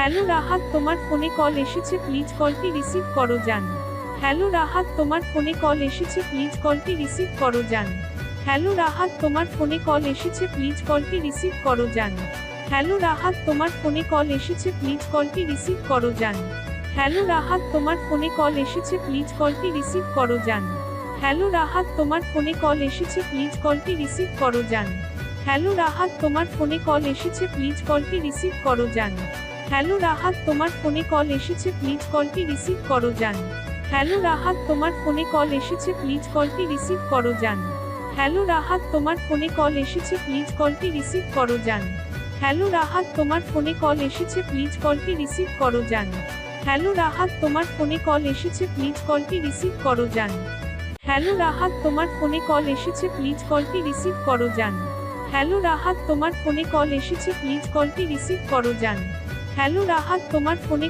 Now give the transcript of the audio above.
Hello Rahat, তোমার ফোনে call এসেছে, প্লিজ কলটি রিসিভ করো জান। হ্যালো রাহাত, তোমার ফোনে কল এসেছে, প্লিজ কলটি রিসিভ করো জান। হ্যালো রাহাত, তোমার ফোনে কল এসেছে, প্লিজ কলটি রিসিভ করো জান। হ্যালো রাহাত, তোমার ফোনে কল এসেছে, প্লিজ কলটি রিসিভ করো জান। হ্যালো রাহাত, তোমার ফোনে কল এসেছে, প্লিজ কলটি রিসিভ করো জান। হ্যালো রাহাত, তোমার ফোনে কল এসেছে, প্লিজ কলটি রিসিভ করো জান। হ্যালো রাহাত, তোমার ফোনে কল এসেছে, প্লিজ কলটি রিসিভ করো জান। হ্যালো রাহাত, তোমার ফোনে কল এসেছে, প্লিজ কলটি রিসিভ করো জান। হ্যালো রাহাত, তোমার ফোনে কল এসেছে, প্লিজ কলটি রিসিভ করো জান। হ্যালো রাহাত, তোমার ফোনে কল এসেছে, প্লিজ কলটি রিসিভ করো জান। হ্যালো রাহাত, তোমার ফোনে কল এসেছে, প্লিজ কলটি রিসিভ করো জান। হ্যালো রাহাত, তোমার ফোনে কল এসেছে, প্লিজ কলটি রিসিভ করো জান। হ্যালো রাহাত, তোমার ফোনে কল এসেছে, প্লিজ কলটি রিসিভ করো জান। হ্যালো রাহাত, তোমার ফোনে কল এসেছে, প্লিজ কলটি রিসিভ করো জান। হ্যালো রাহাত, তোমার ফোনে